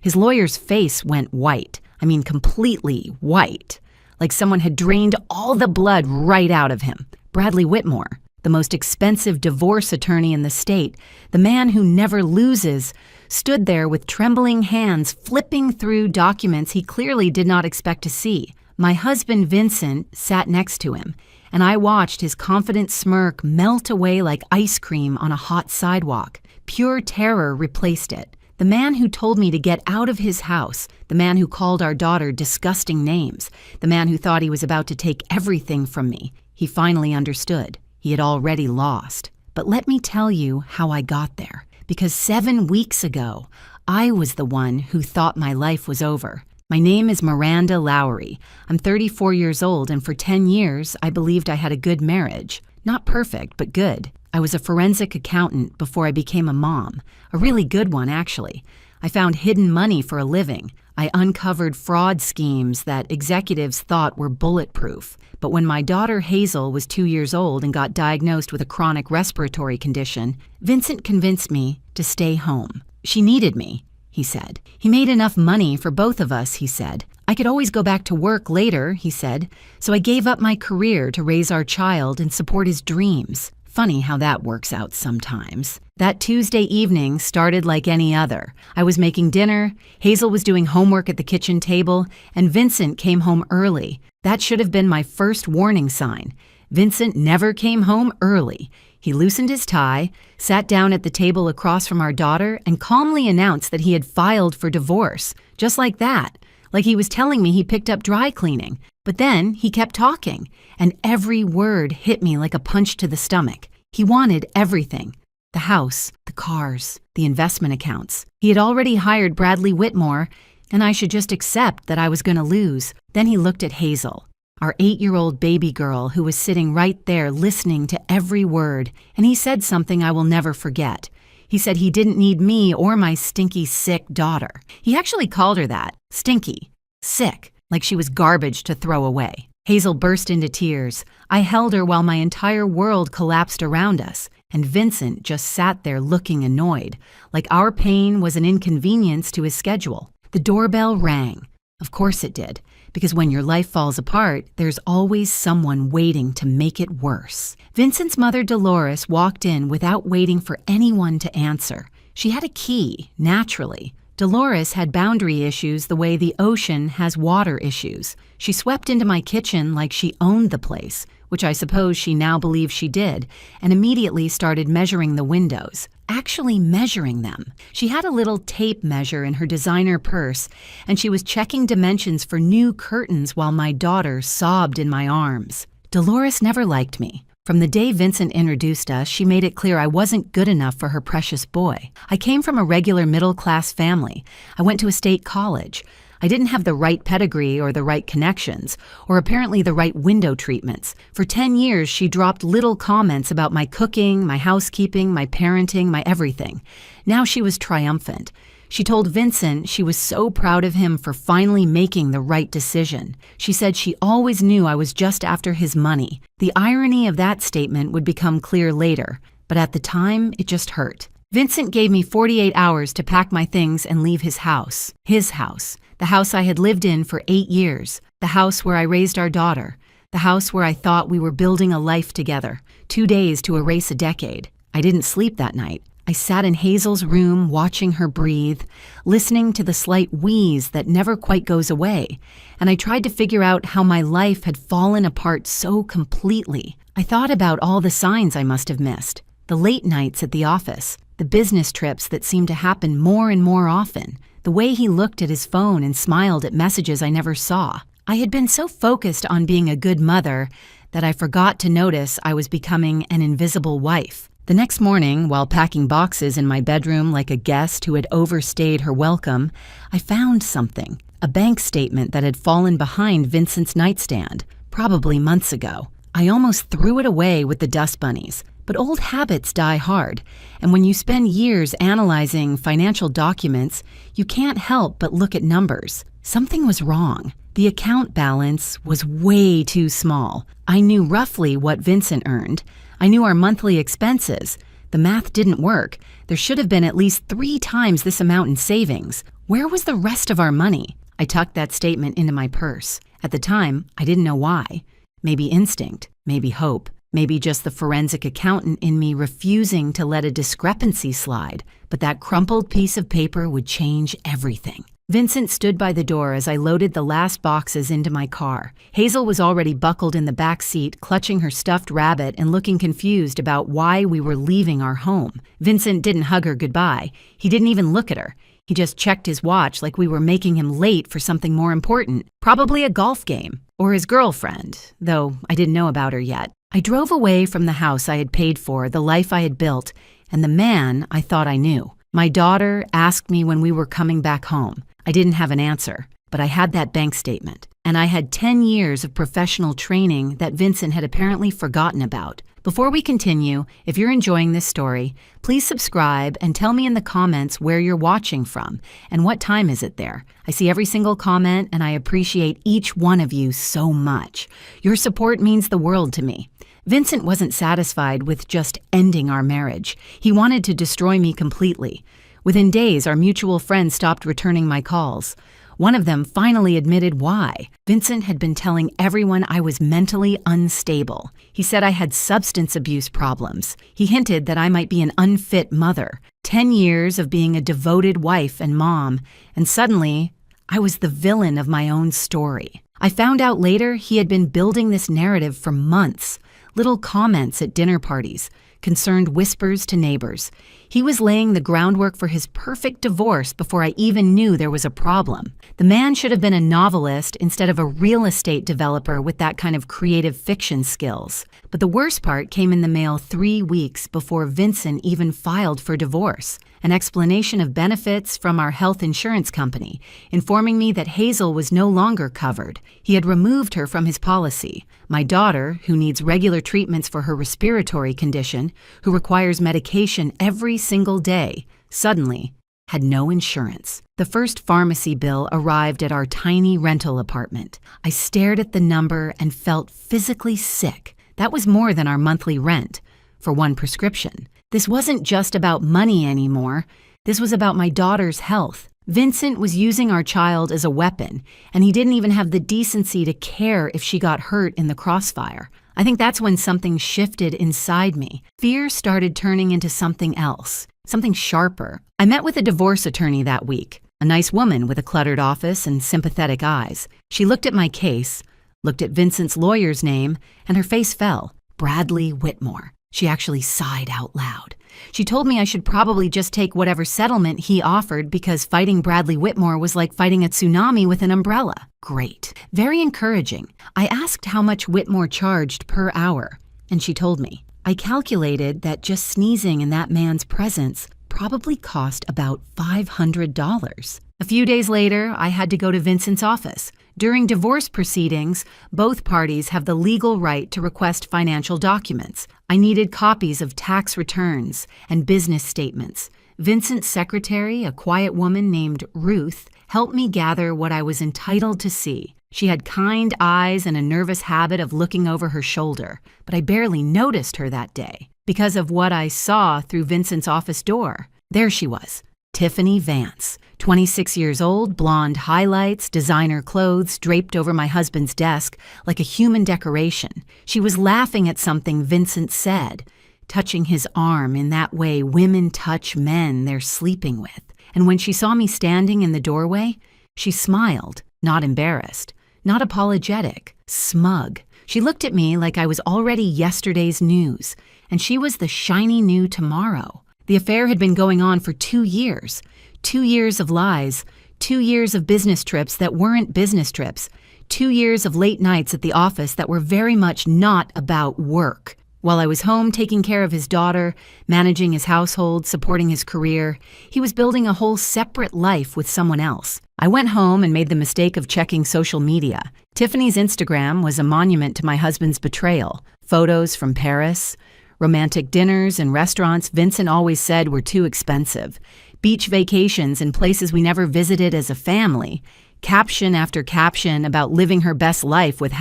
His lawyer's face went white. I mean, completely white. Like someone had drained all the blood right out of him. Bradley Whitmore, the most expensive divorce attorney in the state, the man who never loses, stood there with trembling hands flipping through documents he clearly did not expect to see. My husband Vincent sat next to him, and I watched his confident smirk melt away like ice cream on a hot sidewalk. Pure terror replaced it. The man who told me to get out of his house, the man who called our daughter disgusting names, the man who thought he was about to take everything from me, he finally understood. He had already lost. But let me tell you how I got there. Because 7 weeks ago, I was the one who thought my life was over. My name is Miranda Lowry. I'm 34 years old, and for 10 years, I believed I had a good marriage. Not perfect, but good. I was a forensic accountant before I became a mom. A really good one, actually. I found hidden money for a living. I uncovered fraud schemes that executives thought were bulletproof. But when my daughter Hazel was 2 years old and got diagnosed with a chronic respiratory condition, Vincent convinced me to stay home. She needed me, he said. He made enough money for both of us, he said. I could always go back to work later, he said. So I gave up my career to raise our child and support his dreams. Funny how that works out sometimes. That Tuesday evening started like any other. I was making dinner, Hazel was doing homework at the kitchen table, and Vincent came home early. That should have been my first warning sign. Vincent never came home early. He loosened his tie, sat down at the table across from our daughter, and calmly announced that he had filed for divorce. Just like that. Like he was telling me he picked up dry cleaning. But then he kept talking, and every word hit me like a punch to the stomach. He wanted everything. The house, the cars, the investment accounts. He had already hired Bradley Whitmore, and I should just accept that I was going to lose. Then he looked at Hazel, our 8-year-old baby girl who was sitting right there listening to every word, and he said something I will never forget. He said he didn't need me or my stinky, sick daughter. He actually called her that, stinky, sick, like she was garbage to throw away. Hazel burst into tears. I held her while my entire world collapsed around us, and Vincent just sat there looking annoyed, like our pain was an inconvenience to his schedule. The doorbell rang. Of course it did, because when your life falls apart, there's always someone waiting to make it worse. Vincent's mother, Dolores, walked in without waiting for anyone to answer. She had a key, naturally. Dolores had boundary issues the way the ocean has water issues. She swept into my kitchen like she owned the place, which I suppose she now believes she did, and immediately started measuring the windows. Actually measuring them. She had a little tape measure in her designer purse, and she was checking dimensions for new curtains while my daughter sobbed in my arms. Dolores never liked me. From the day Vincent introduced us, she made it clear I wasn't good enough for her precious boy. I came from a regular middle-class family. I went to a state college. I didn't have the right pedigree or the right connections, or apparently the right window treatments. For 10 years, she dropped little comments about my cooking, my housekeeping, my parenting, my everything. Now she was triumphant. She told Vincent she was so proud of him for finally making the right decision. She said she always knew I was just after his money. The irony of that statement would become clear later, but at the time, it just hurt. Vincent gave me 48 hours to pack my things and leave his house. His house. The house I had lived in for 8 years. The house where I raised our daughter. The house where I thought we were building a life together. 2 days to erase a decade. I didn't sleep that night. I sat in Hazel's room watching her breathe, listening to the slight wheeze that never quite goes away, and I tried to figure out how my life had fallen apart so completely. I thought about all the signs I must have missed, the late nights at the office, the business trips that seemed to happen more and more often, the way he looked at his phone and smiled at messages I never saw. I had been so focused on being a good mother that I forgot to notice I was becoming an invisible wife. The next morning, while packing boxes in my bedroom like a guest who had overstayed her welcome, I found something, a bank statement that had fallen behind Vincent's nightstand, probably months ago. I almost threw it away with the dust bunnies, but old habits die hard, and when you spend years analyzing financial documents, you can't help but look at numbers. Something was wrong. The account balance was way too small. I knew roughly what Vincent earned. I knew our monthly expenses. The math didn't work. There should have been at least 3 times this amount in savings. Where was the rest of our money? I tucked that statement into my purse. At the time, I didn't know why. Maybe instinct, maybe hope, maybe just the forensic accountant in me refusing to let a discrepancy slide. But that crumpled piece of paper would change everything. Vincent stood by the door as I loaded the last boxes into my car. Hazel was already buckled in the back seat, clutching her stuffed rabbit and looking confused about why we were leaving our home. Vincent didn't hug her goodbye. He didn't even look at her. He just checked his watch like we were making him late for something more important, probably a golf game, or his girlfriend, though I didn't know about her yet. I drove away from the house I had paid for, the life I had built, and the man I thought I knew. My daughter asked me when we were coming back home. I didn't have an answer, but I had that bank statement, and I had 10 years of professional training that Vincent had apparently forgotten about. Before we continue, if you're enjoying this story, please subscribe and tell me in the comments where you're watching from and what time is it there. I see every single comment and I appreciate each one of you so much. Your support means the world to me. Vincent wasn't satisfied with just ending our marriage. He wanted to destroy me completely. Within days, our mutual friends stopped returning my calls. One of them finally admitted why. Vincent had been telling everyone I was mentally unstable. He said I had substance abuse problems. He hinted that I might be an unfit mother. 10 years of being a devoted wife and mom, and suddenly, I was the villain of my own story. I found out later he had been building this narrative for months. Little comments at dinner parties, concerned whispers to neighbors. He was laying the groundwork for his perfect divorce before I even knew there was a problem. The man should have been a novelist instead of a real estate developer with that kind of creative fiction skills. But the worst part came in the mail 3 weeks before Vincent even filed for divorce. An explanation of benefits from our health insurance company, informing me that Hazel was no longer covered. He had removed her from his policy. My daughter, who needs regular treatments for her respiratory condition, who requires medication every single day, suddenly had no insurance. The first pharmacy bill arrived at our tiny rental apartment. I stared at the number and felt physically sick. That was more than our monthly rent for one prescription. This wasn't just about money anymore. This was about my daughter's health. Vincent was using our child as a weapon, and he didn't even have the decency to care if she got hurt in the crossfire. I think that's when something shifted inside me. Fear started turning into something else, something sharper. I met with a divorce attorney that week, a nice woman with a cluttered office and sympathetic eyes. She looked at my case, looked at Vincent's lawyer's name, and her face fell. Bradley Whitmore. She actually sighed out loud. She told me I should probably just take whatever settlement he offered because fighting Bradley Whitmore was like fighting a tsunami with an umbrella. Great. Very encouraging. I asked how much Whitmore charged per hour, and she told me. I calculated that just sneezing in that man's presence probably cost about $500. A few days later, I had to go to Vincent's office. During divorce proceedings, both parties have the legal right to request financial documents. I needed copies of tax returns and business statements. Vincent's secretary, a quiet woman named Ruth, helped me gather what I was entitled to see. She had kind eyes and a nervous habit of looking over her shoulder, but I barely noticed her that day because of what I saw through Vincent's office door. There she was, Tiffany Vance, 26 years old, blonde highlights, designer clothes draped over my husband's desk like a human decoration. She was laughing at something Vincent said, touching his arm in that way women touch men they're sleeping with. And when she saw me standing in the doorway, she smiled, not embarrassed, not apologetic, smug. She looked at me like I was already yesterday's news, and she was the shiny new tomorrow. The affair had been going on for 2 years. 2 years of lies, 2 years of business trips that weren't business trips, 2 years of late nights at the office that were very much not about work. While I was home taking care of his daughter, managing his household, supporting his career, he was building a whole separate life with someone else. I went home and made the mistake of checking social media. Tiffany's Instagram was a monument to my husband's betrayal. Photos from Paris, romantic dinners and restaurants Vincent always said were too expensive. beach vacations in places we never visited as a family, caption after caption about living her best life with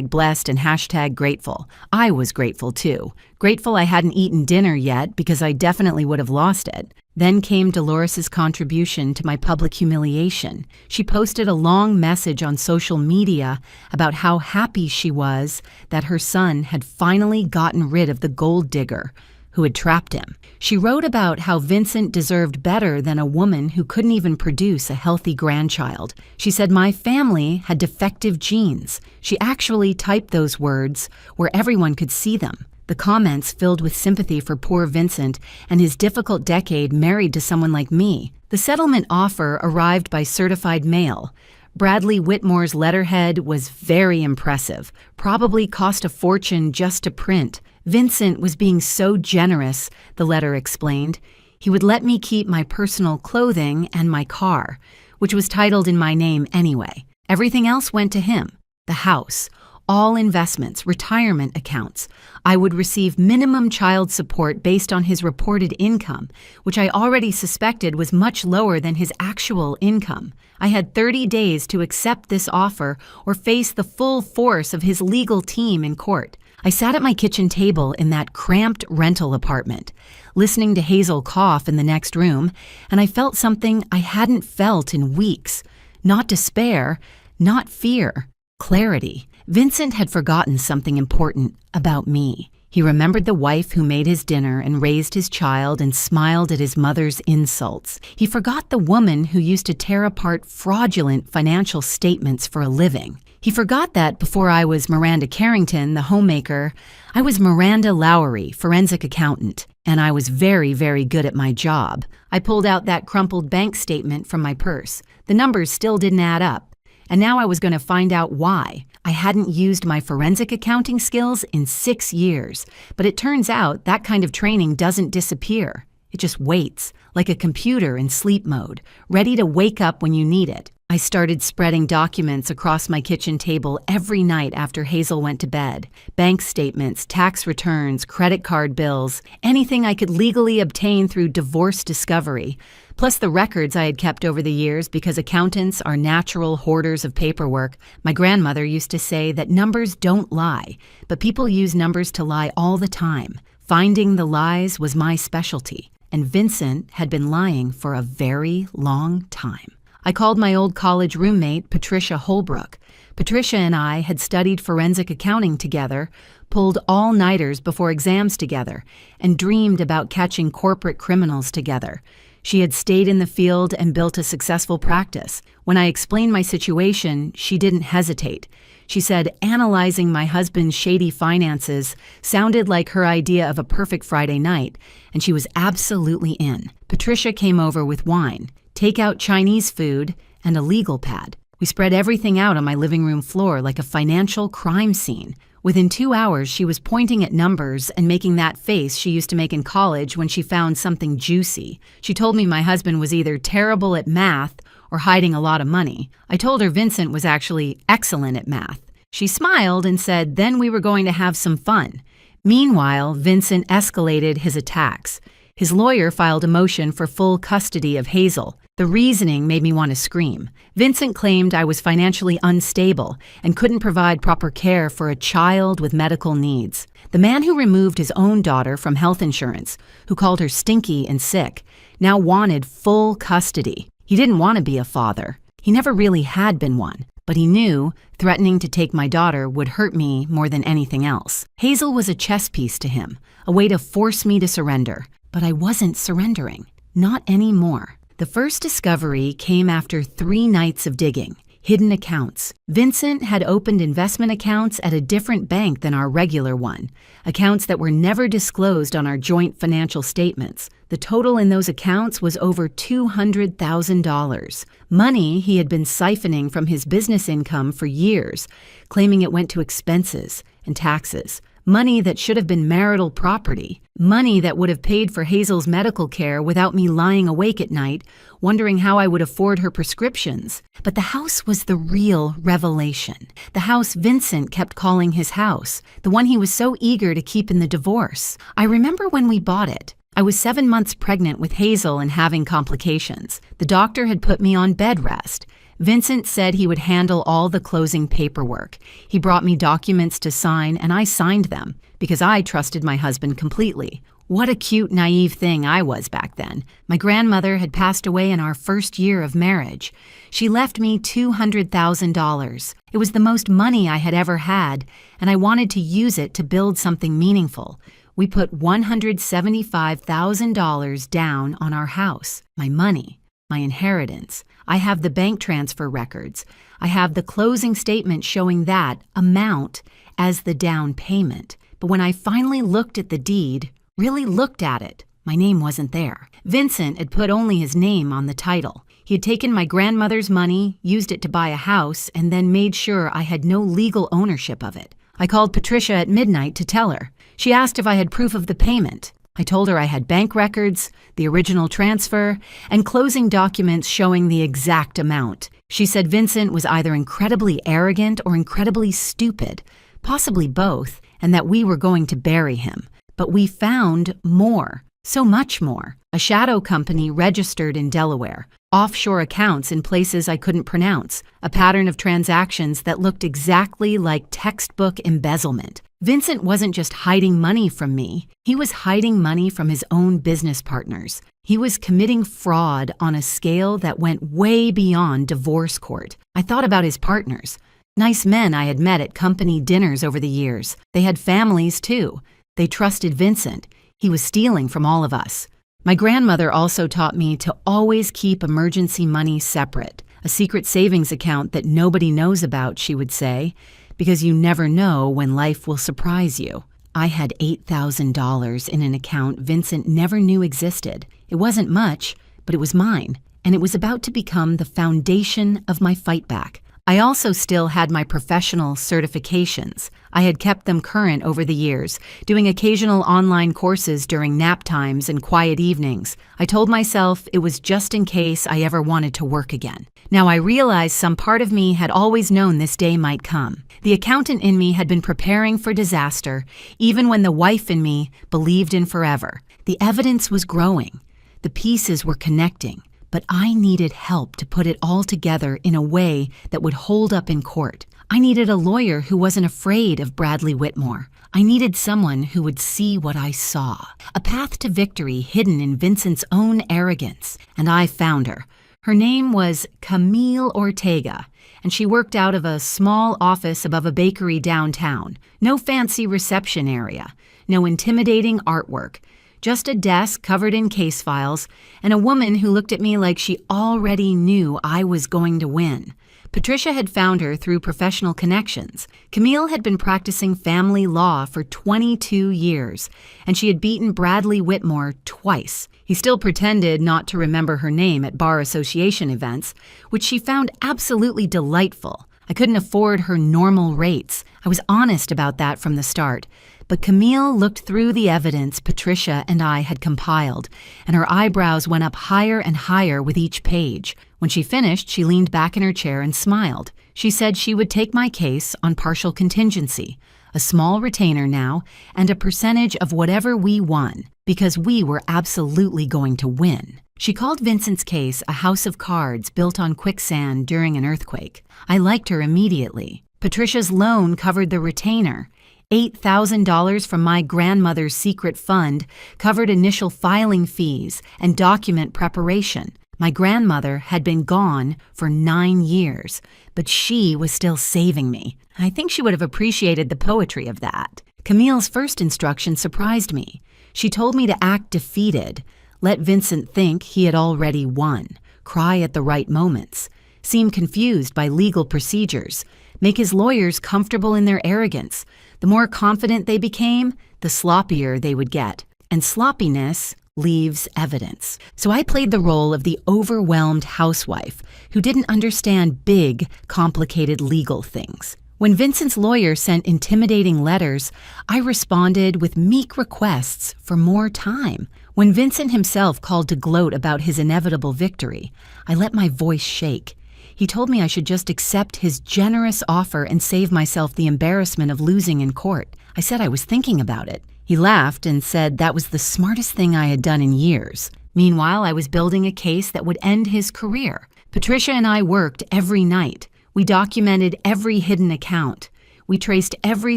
#blessed and #grateful. I was grateful too. Grateful I hadn't eaten dinner yet because I definitely would have lost it. Then came Dolores's contribution to my public humiliation. She posted a long message on social media about how happy she was that her son had finally gotten rid of the gold digger who had trapped him. She wrote about how Vincent deserved better than a woman who couldn't even produce a healthy grandchild. She said my family had defective genes. She actually typed those words where everyone could see them. The comments filled with sympathy for poor Vincent and his difficult decade married to someone like me. The settlement offer arrived by certified mail. Bradley Whitmore's letterhead was very impressive, probably cost a fortune just to print. Vincent was being so generous, the letter explained. He would let me keep my personal clothing and my car, which was titled in my name anyway. Everything else went to him. The house, all investments, retirement accounts. I would receive minimum child support based on his reported income, which I already suspected was much lower than his actual income. I had 30 days to accept this offer or face the full force of his legal team in court. I sat at my kitchen table in that cramped rental apartment, listening to Hazel cough in the next room, and I felt something I hadn't felt in weeks. Not despair, not fear, clarity. Vincent had forgotten something important about me. He remembered the wife who made his dinner and raised his child and smiled at his mother's insults. He forgot the woman who used to tear apart fraudulent financial statements for a living. He forgot that before I was Miranda Carrington, the homemaker, I was Miranda Lowry, forensic accountant, and I was very, very good at my job. I pulled out that crumpled bank statement from my purse. The numbers still didn't add up, and now I was going to find out why. I hadn't used my forensic accounting skills in 6 years, but it turns out that kind of training doesn't disappear. It just waits, like a computer in sleep mode, ready to wake up when you need it. I started spreading documents across my kitchen table every night after Hazel went to bed. Bank statements, tax returns, credit card bills, anything I could legally obtain through divorce discovery, plus the records I had kept over the years because accountants are natural hoarders of paperwork. My grandmother used to say that numbers don't lie, but people use numbers to lie all the time. Finding the lies was my specialty, and Vincent had been lying for a very long time. I called my old college roommate, Patricia Holbrook. Patricia and I had studied forensic accounting together, pulled all-nighters before exams together, and dreamed about catching corporate criminals together. She had stayed in the field and built a successful practice. When I explained my situation, she didn't hesitate. She said analyzing my husband's shady finances sounded like her idea of a perfect Friday night, and she was absolutely in. Patricia came over with wine, takeout Chinese food, and a legal pad. We spread everything out on my living room floor like a financial crime scene. Within 2 hours, she was pointing at numbers and making that face she used to make in college when she found something juicy. She told me my husband was either terrible at math or hiding a lot of money. I told her Vincent was actually excellent at math. She smiled and said then we were going to have some fun. Meanwhile, Vincent escalated his attacks. His lawyer filed a motion for full custody of Hazel. The reasoning made me want to scream. Vincent claimed I was financially unstable and couldn't provide proper care for a child with medical needs. The man who removed his own daughter from health insurance, who called her stinky and sick, now wanted full custody. He didn't want to be a father. He never really had been one, but he knew threatening to take my daughter would hurt me more than anything else. Hazel was a chess piece to him, a way to force me to surrender. But I wasn't surrendering. Not anymore. The first discovery came after 3 nights of digging. Hidden accounts. Vincent had opened investment accounts at a different bank than our regular one, accounts that were never disclosed on our joint financial statements. The total in those accounts was over $200,000. Money he had been siphoning from his business income for years, claiming it went to expenses and taxes. Money that should have been marital property. Money that would have paid for Hazel's medical care without me lying awake at night, wondering how I would afford her prescriptions. But the house was the real revelation. The house Vincent kept calling his house, the one he was so eager to keep in the divorce. I remember when we bought it. I was 7 months pregnant with Hazel and having complications. The doctor had put me on bed rest. Vincent said he would handle all the closing paperwork. He brought me documents to sign, and I signed them because I trusted my husband completely. What a cute, naive thing I was back then. My grandmother had passed away in our first year of marriage. She left me $200,000. It was the most money I had ever had, and I wanted to use it to build something meaningful. We put $175,000 down on our house, my money, my inheritance. I have the bank transfer records. I have the closing statement showing that amount as the down payment. But when I finally looked at the deed, really looked at it, my name wasn't there. Vincent had put only his name on the title. He had taken my grandmother's money, used it to buy a house, and then made sure I had no legal ownership of it. I called Patricia at midnight to tell her. She asked if I had proof of the payment. I told her I had bank records, the original transfer, and closing documents showing the exact amount. She said Vincent was either incredibly arrogant or incredibly stupid, possibly both, and that we were going to bury him. But we found more, so much more. A shadow company registered in Delaware, offshore accounts in places I couldn't pronounce, a pattern of transactions that looked exactly like textbook embezzlement. Vincent wasn't just hiding money from me, he was hiding money from his own business partners. He was committing fraud on a scale that went way beyond divorce court. I thought about his partners. Nice men I had met at company dinners over the years. They had families too. They trusted Vincent. He was stealing from all of us. My grandmother also taught me to always keep emergency money separate, a secret savings account that nobody knows about, she would say, because you never know when life will surprise you. I had $8,000 in an account Vincent never knew existed. It wasn't much, but it was mine, and it was about to become the foundation of my fight back. I also still had my professional certifications. I had kept them current over the years, doing occasional online courses during nap times and quiet evenings. I told myself it was just in case I ever wanted to work again. Now I realized some part of me had always known this day might come. The accountant in me had been preparing for disaster, even when the wife in me believed in forever. The evidence was growing. The pieces were connecting. But I needed help to put it all together in a way that would hold up in court. I needed a lawyer who wasn't afraid of Bradley Whitmore. I needed someone who would see what I saw, a path to victory hidden in Vincent's own arrogance. And I found her. Her name was Camille Ortega, and she worked out of a small office above a bakery downtown. No fancy reception area, no intimidating artwork. Just a desk covered in case files, and a woman who looked at me like she already knew I was going to win. Patricia had found her through professional connections. Camille had been practicing family law for 22 years, and she had beaten Bradley Whitmore twice. He still pretended not to remember her name at bar association events, which she found absolutely delightful. I couldn't afford her normal rates. I was honest about that from the start. But Camille looked through the evidence Patricia and I had compiled, and her eyebrows went up higher and higher with each page. When she finished, she leaned back in her chair and smiled. She said she would take my case on partial contingency, a small retainer now, and a percentage of whatever we won, because we were absolutely going to win. She called Vincent's case a house of cards built on quicksand during an earthquake. I liked her immediately. Patricia's loan covered the retainer. $8,000 from my grandmother's secret fund covered initial filing fees and document preparation. My grandmother had been gone for 9 years, but she was still saving me. I think she would have appreciated the poetry of that. Camille's first instruction surprised me. She told me to act defeated, let Vincent think he had already won, cry at the right moments, seem confused by legal procedures, make his lawyers comfortable in their arrogance. The more confident they became, the sloppier they would get. And sloppiness leaves evidence. So I played the role of the overwhelmed housewife who didn't understand big, complicated legal things. When Vincent's lawyer sent intimidating letters, I responded with meek requests for more time. When Vincent himself called to gloat about his inevitable victory, I let my voice shake. He told me I should just accept his generous offer and save myself the embarrassment of losing in court. I said I was thinking about it. He laughed and said that was the smartest thing I had done in years. Meanwhile, I was building a case that would end his career. Patricia and I worked every night. We documented every hidden account. We traced every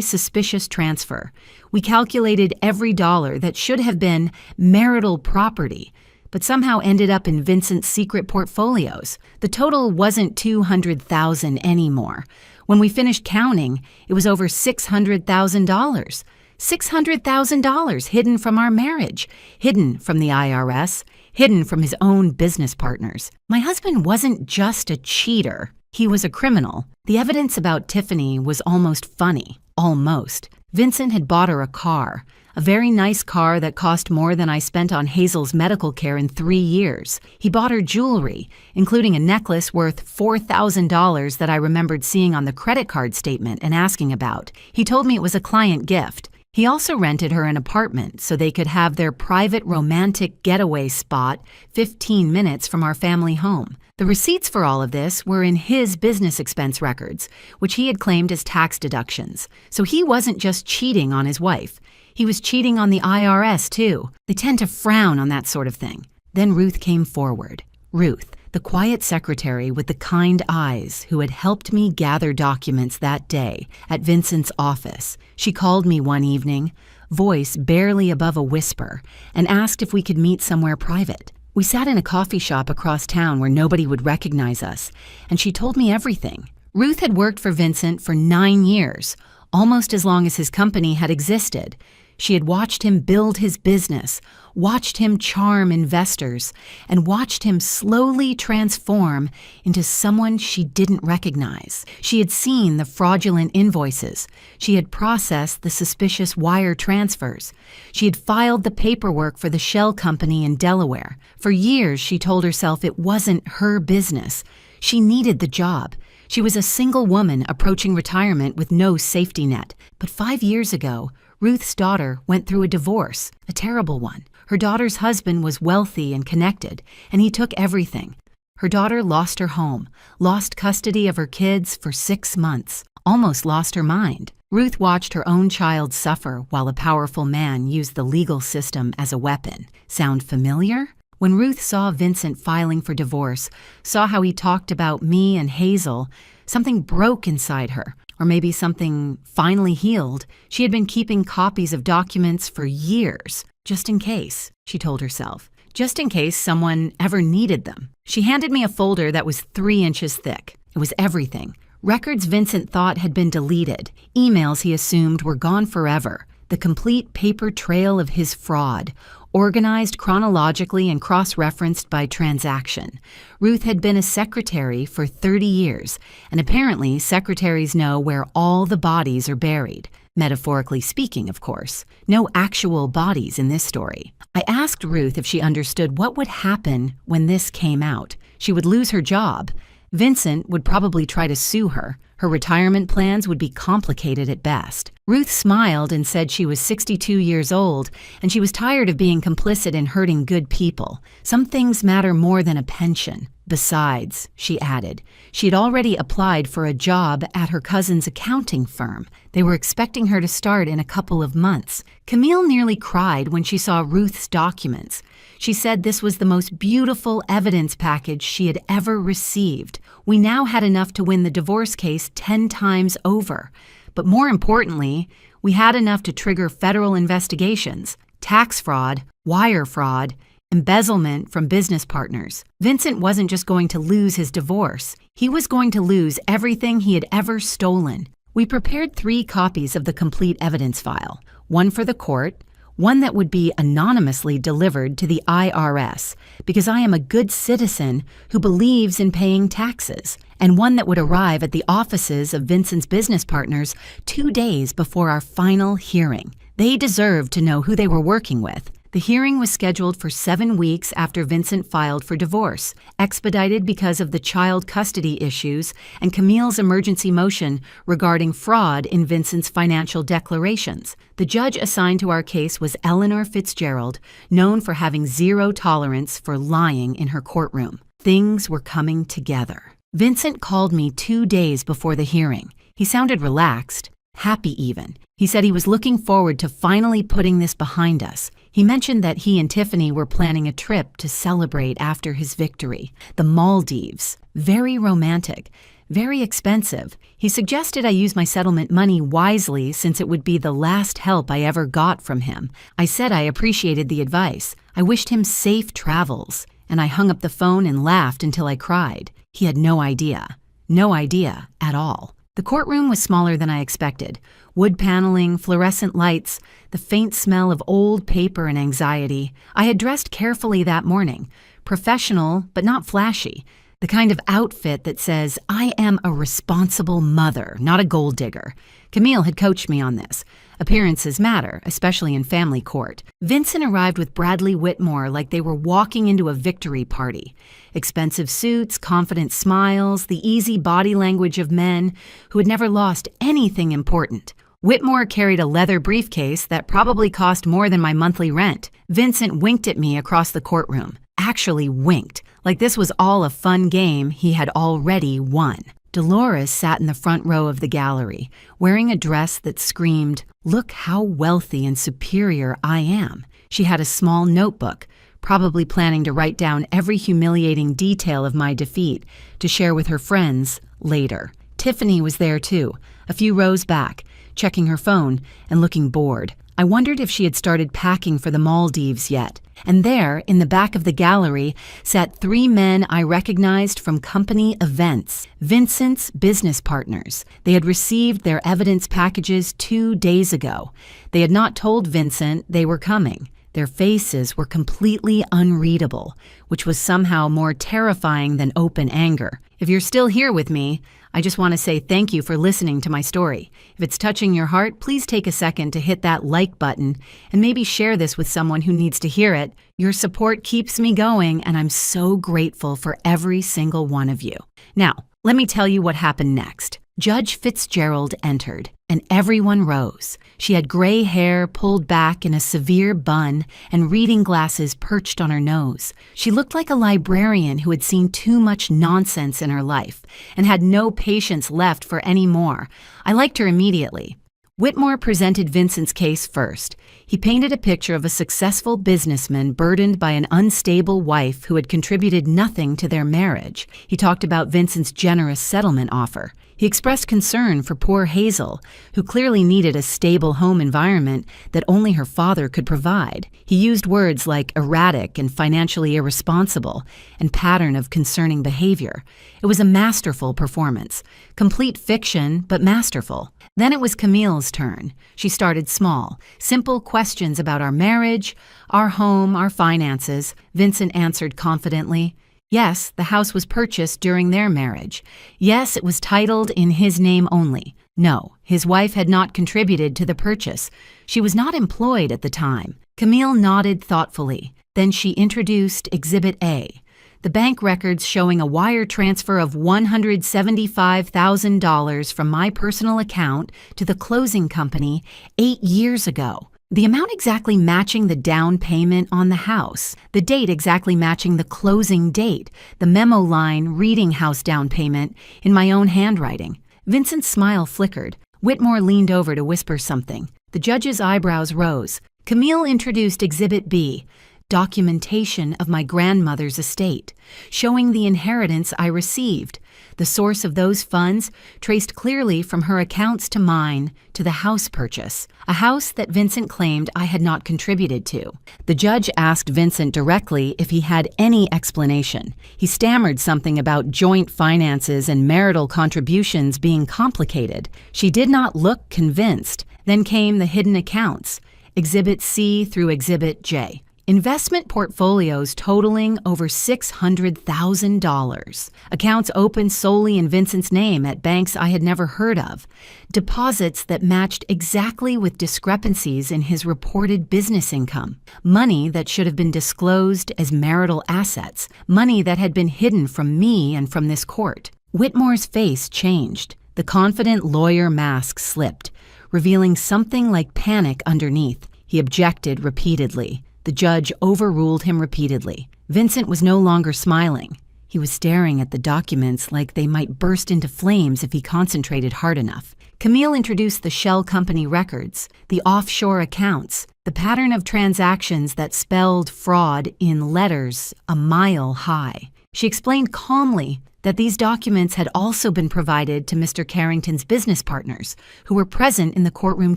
suspicious transfer. We calculated every dollar that should have been marital property, but somehow ended up in Vincent's secret portfolios. The total wasn't $200,000 anymore. When we finished counting, it was over $600,000. $600,000 hidden from our marriage, hidden from the IRS, hidden from his own business partners. My husband wasn't just a cheater. He was a criminal. The evidence about Tiffany was almost funny. Almost. Vincent had bought her a car. A very nice car that cost more than I spent on Hazel's medical care in 3 years. He bought her jewelry, including a necklace worth $4,000 that I remembered seeing on the credit card statement and asking about. He told me it was a client gift. He also rented her an apartment so they could have their private romantic getaway spot 15 minutes from our family home. The receipts for all of this were in his business expense records, which he had claimed as tax deductions. So he wasn't just cheating on his wife. He was cheating on the IRS, too. They tend to frown on that sort of thing. Then Ruth came forward. Ruth, the quiet secretary with the kind eyes who had helped me gather documents that day at Vincent's office. She called me one evening, voice barely above a whisper, and asked if we could meet somewhere private. We sat in a coffee shop across town where nobody would recognize us, and she told me everything. Ruth had worked for Vincent for 9 years, almost as long as his company had existed. She had watched him build his business, watched him charm investors, and watched him slowly transform into someone she didn't recognize. She had seen the fraudulent invoices. She had processed the suspicious wire transfers. She had filed the paperwork for the shell company in Delaware. For years, she told herself it wasn't her business. She needed the job. She was a single woman approaching retirement with no safety net. But 5 years ago, Ruth's daughter went through a divorce, a terrible one. Her daughter's husband was wealthy and connected, and he took everything. Her daughter lost her home, lost custody of her kids for 6 months, almost lost her mind. Ruth watched her own child suffer while a powerful man used the legal system as a weapon. Sound familiar? When Ruth saw Vincent filing for divorce, saw how he talked about me and Hazel, something broke inside her. Or maybe something finally healed. She had been keeping copies of documents for years, just in case, she told herself. Just in case someone ever needed them. She handed me a folder that was 3 inches thick. It was everything. Records Vincent thought had been deleted. Emails he assumed were gone forever. The complete paper trail of his fraud, organized chronologically and cross-referenced by transaction. Ruth had been a secretary for 30 years, and apparently secretaries know where all the bodies are buried. Metaphorically speaking, of course. No actual bodies in this story. I asked Ruth if she understood what would happen when this came out. She would lose her job. Vincent would probably try to sue her. Her retirement plans would be complicated at best. Ruth smiled and said she was 62 years old and she was tired of being complicit in hurting good people. Some things matter more than a pension. Besides, she added, she had already applied for a job at her cousin's accounting firm. They were expecting her to start in a couple of months. Camille nearly cried when she saw Ruth's documents. She said this was the most beautiful evidence package she had ever received. We now had enough to win the divorce case 10 times over. But more importantly, we had enough to trigger federal investigations, tax fraud, wire fraud, embezzlement from business partners. Vincent wasn't just going to lose his divorce. He was going to lose everything he had ever stolen. We prepared 3 copies of the complete evidence file, one for the court, one that would be anonymously delivered to the IRS, because I am a good citizen who believes in paying taxes, and one that would arrive at the offices of Vincent's business partners 2 days before our final hearing. They deserved to know who they were working with. The hearing was scheduled for 7 weeks after Vincent filed for divorce, expedited because of the child custody issues and Camille's emergency motion regarding fraud in Vincent's financial declarations. The judge assigned to our case was Eleanor Fitzgerald, known for having zero tolerance for lying in her courtroom. Things were coming together. Vincent called me 2 days before the hearing. He sounded relaxed, happy even. He said he was looking forward to finally putting this behind us. He mentioned that he and Tiffany were planning a trip to celebrate after his victory. The Maldives. Very romantic. Very expensive. He suggested I use my settlement money wisely since it would be the last help I ever got from him. I said I appreciated the advice. I wished him safe travels. And I hung up the phone and laughed until I cried. He had no idea. No idea at all. The courtroom was smaller than I expected. Wood paneling, fluorescent lights, the faint smell of old paper and anxiety. I had dressed carefully that morning. Professional, but not flashy. The kind of outfit that says, I am a responsible mother, not a gold digger. Camille had coached me on this. Appearances matter, especially in family court. Vincent arrived with Bradley Whitmore like they were walking into a victory party. Expensive suits, confident smiles, the easy body language of men who had never lost anything important. Whitmore carried a leather briefcase that probably cost more than my monthly rent. Vincent winked at me across the courtroom. Actually winked, like this was all a fun game he had already won. Dolores sat in the front row of the gallery, wearing a dress that screamed, "Look how wealthy and superior I am." She had a small notebook, probably planning to write down every humiliating detail of my defeat to share with her friends later. Tiffany was there too, a few rows back, checking her phone and looking bored. I wondered if she had started packing for the Maldives yet. And there, in the back of the gallery, sat 3 men I recognized from company events, Vincent's business partners. They had received their evidence packages 2 days ago. They had not told Vincent they were coming. Their faces were completely unreadable, which was somehow more terrifying than open anger. If you're still here with me, I just want to say thank you for listening to my story. If it's touching your heart, please take a second to hit that like button and maybe share this with someone who needs to hear it. Your support keeps me going, and I'm so grateful for every single one of you. Now, let me tell you what happened next. Judge Fitzgerald entered, and everyone rose. She had gray hair pulled back in a severe bun and reading glasses perched on her nose. She looked like a librarian who had seen too much nonsense in her life and had no patience left for any more. I liked her immediately. Whitmore presented Vincent's case first. He painted a picture of a successful businessman burdened by an unstable wife who had contributed nothing to their marriage. He talked about Vincent's generous settlement offer. He expressed concern for poor Hazel, who clearly needed a stable home environment that only her father could provide. He used words like erratic and financially irresponsible and pattern of concerning behavior. It was a masterful performance. Complete fiction, but masterful. Then it was Camille's turn. She started small. Simple questions about our marriage, our home, our finances. Vincent answered confidently. Yes, the house was purchased during their marriage. Yes, it was titled in his name only. No, his wife had not contributed to the purchase. She was not employed at the time. Camille nodded thoughtfully. Then she introduced Exhibit A, the bank records showing a wire transfer of $175,000 from my personal account to the closing company 8 years ago. The amount exactly matching the down payment on the house, the date exactly matching the closing date, the memo line reading house down payment in my own handwriting. Vincent's smile flickered. Whitmore leaned over to whisper something. The judge's eyebrows rose. Camille introduced Exhibit B, documentation of my grandmother's estate, showing the inheritance I received. The source of those funds traced clearly from her accounts to mine to the house purchase, a house that Vincent claimed I had not contributed to. The judge asked Vincent directly if he had any explanation. He stammered something about joint finances and marital contributions being complicated. She did not look convinced. Then came the hidden accounts, Exhibit C through Exhibit J. Investment portfolios totaling over $600,000. Accounts opened solely in Vincent's name at banks I had never heard of. Deposits that matched exactly with discrepancies in his reported business income. Money that should have been disclosed as marital assets. Money that had been hidden from me and from this court. Whitmore's face changed. The confident lawyer mask slipped, revealing something like panic underneath. He objected repeatedly. The judge overruled him repeatedly. Vincent was no longer smiling. He was staring at the documents like they might burst into flames if he concentrated hard enough. Camille introduced the shell company records, the offshore accounts, the pattern of transactions that spelled fraud in letters a mile high. She explained calmly that these documents had also been provided to Mr. Carrington's business partners, who were present in the courtroom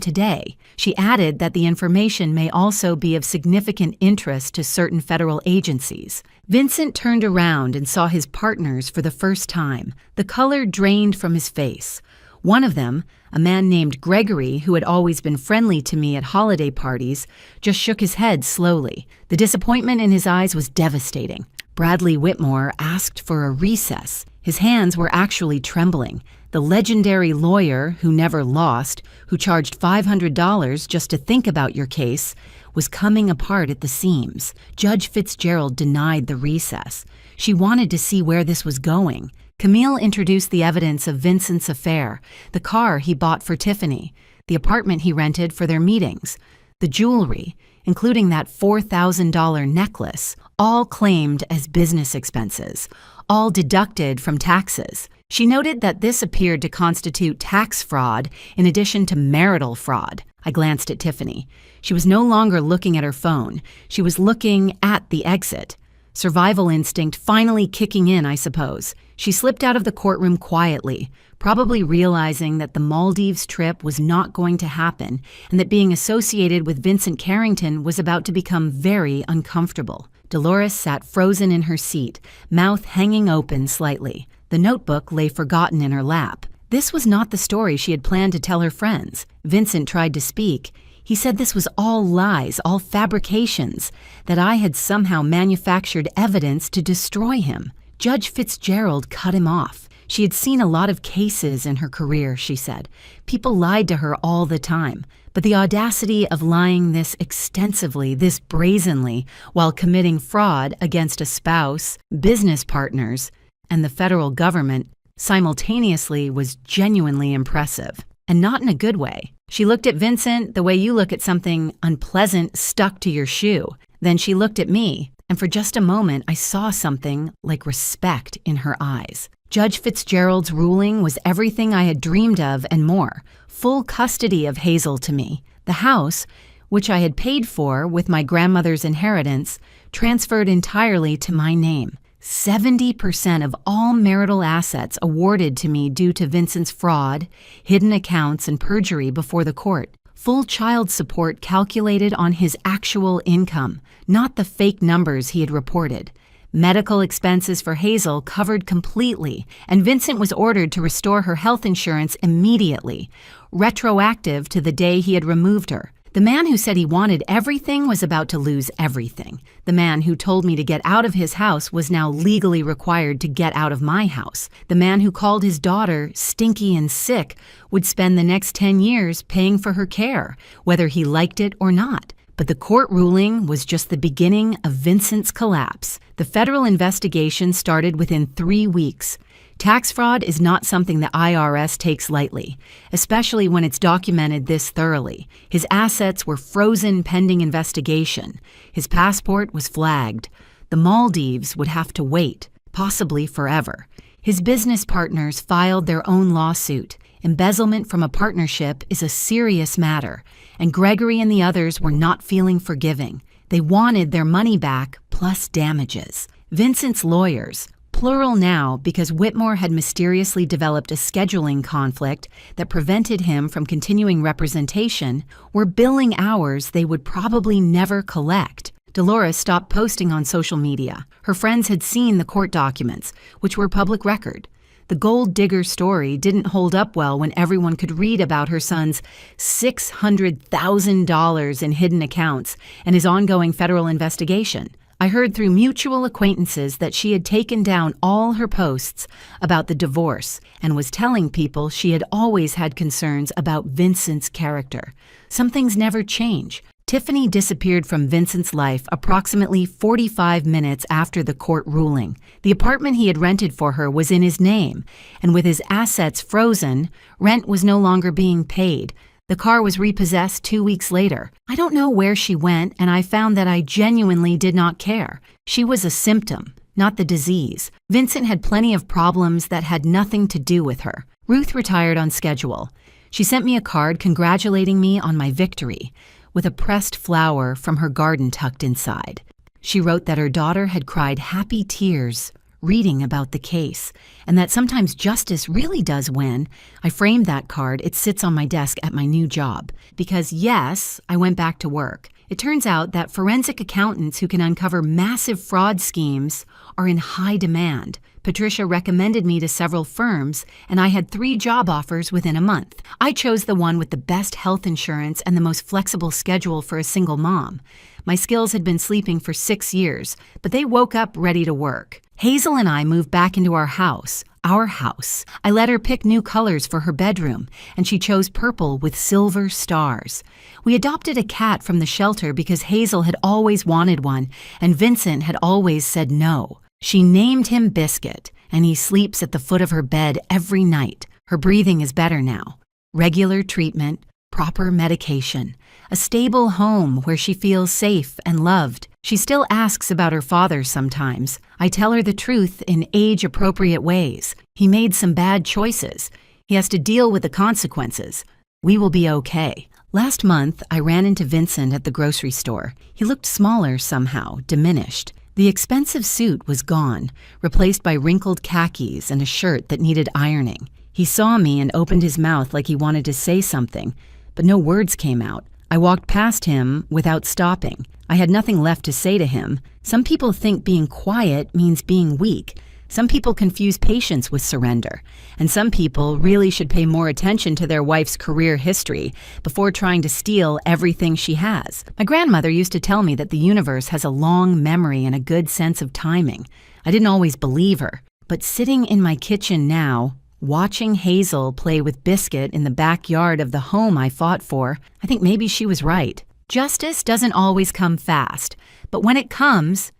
today. She added that the information may also be of significant interest to certain federal agencies. Vincent turned around and saw his partners for the first time. The color drained from his face. One of them, a man named Gregory, who had always been friendly to me at holiday parties, just shook his head slowly. The disappointment in his eyes was devastating. Bradley Whitmore asked for a recess. His hands were actually trembling. The legendary lawyer who never lost, who charged $500 just to think about your case, was coming apart at the seams. Judge Fitzgerald denied the recess. She wanted to see where this was going. Camille introduced the evidence of Vincent's affair, the car he bought for Tiffany, the apartment he rented for their meetings, the jewelry, including that $4,000 necklace, all claimed as business expenses, all deducted from taxes. She noted that this appeared to constitute tax fraud in addition to marital fraud. I glanced at Tiffany. She was no longer looking at her phone. She was looking at the exit. Survival instinct finally kicking in, I suppose. She slipped out of the courtroom quietly, probably realizing that the Maldives trip was not going to happen and that being associated with Vincent Carrington was about to become very uncomfortable. Dolores sat frozen in her seat, mouth hanging open slightly. The notebook lay forgotten in her lap. This was not the story she had planned to tell her friends. Vincent tried to speak. He said this was all lies, all fabrications, that I had somehow manufactured evidence to destroy him. Judge Fitzgerald cut him off. She had seen a lot of cases in her career, she said. People lied to her all the time. But the audacity of lying this extensively, this brazenly, while committing fraud against a spouse, business partners, and the federal government simultaneously was genuinely impressive. And not in a good way. She looked at Vincent the way you look at something unpleasant stuck to your shoe. Then she looked at me, and for just a moment I saw something like respect in her eyes. Judge Fitzgerald's ruling was everything I had dreamed of and more. Full custody of Hazel to me. The house, which I had paid for with my grandmother's inheritance, transferred entirely to my name. 70% of all marital assets awarded to me due to Vincent's fraud, hidden accounts, and perjury before the court. Full child support calculated on his actual income, not the fake numbers he had reported. Medical expenses for Hazel covered completely, and Vincent was ordered to restore her health insurance immediately, retroactive to the day he had removed her. The man who said he wanted everything was about to lose everything. The man who told me to get out of his house was now legally required to get out of my house. The man who called his daughter stinky and sick would spend the next 10 years paying for her care, whether he liked it or not. But the court ruling was just the beginning of Vincent's collapse. The federal investigation started within 3 weeks. Tax fraud is not something the IRS takes lightly, especially when it's documented this thoroughly. His assets were frozen pending investigation. His passport was flagged. The Maldives would have to wait, possibly forever. His business partners filed their own lawsuit. Embezzlement from a partnership is a serious matter, and Gregory and the others were not feeling forgiving. They wanted their money back plus damages. Vincent's lawyers, plural now because Whitmore had mysteriously developed a scheduling conflict that prevented him from continuing representation, were billing hours they would probably never collect. Dolores stopped posting on social media. Her friends had seen the court documents, which were public record. The gold digger story didn't hold up well when everyone could read about her son's $600,000 in hidden accounts and his ongoing federal investigation. I heard through mutual acquaintances that she had taken down all her posts about the divorce and was telling people she had always had concerns about Vincent's character. Some things never change. Tiffany disappeared from Vincent's life approximately 45 minutes after the court ruling. The apartment he had rented for her was in his name, and with his assets frozen, rent was no longer being paid. The car was repossessed 2 weeks later. I don't know where she went, and I found that I genuinely did not care. She was a symptom, not the disease. Vincent had plenty of problems that had nothing to do with her. Ruth retired on schedule. She sent me a card congratulating me on my victory, with a pressed flower from her garden tucked inside. She wrote that her daughter had cried happy tears reading about the case, and that sometimes justice really does win. I framed that card. It sits on my desk at my new job. Because yes, I went back to work. It turns out that forensic accountants who can uncover massive fraud schemes are in high demand. Patricia recommended me to several firms, and I had 3 job offers within a month. I chose the one with the best health insurance and the most flexible schedule for a single mom. My skills had been sleeping for 6 years, but they woke up ready to work. Hazel and I moved back into our house. I let her pick new colors for her bedroom, and she chose purple with silver stars. We adopted a cat from the shelter because Hazel had always wanted one, and Vincent had always said no. She named him Biscuit, and he sleeps at the foot of her bed every night. Her breathing is better now. Regular treatment, proper medication, a stable home where she feels safe and loved. She still asks about her father sometimes. I tell her the truth in age-appropriate ways. He made some bad choices. He has to deal with the consequences. We will be okay. Last month, I ran into Vincent at the grocery store. He looked smaller somehow, diminished. The expensive suit was gone, replaced by wrinkled khakis and a shirt that needed ironing. He saw me and opened his mouth like he wanted to say something, but no words came out. I walked past him without stopping. I had nothing left to say to him. Some people think being quiet means being weak. Some people confuse patience with surrender. And some people really should pay more attention to their wife's career history before trying to steal everything she has. My grandmother used to tell me that the universe has a long memory and a good sense of timing. I didn't always believe her. But sitting in my kitchen now, watching Hazel play with Biscuit in the backyard of the home I fought for, I think maybe she was right. Justice doesn't always come fast, but when it comes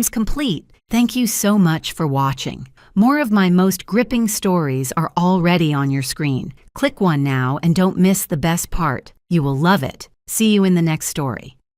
complete. Thank you so much for watching. More of my most gripping stories are already on your screen. Click one now and don't miss the best part. You will love it. See you in the next story.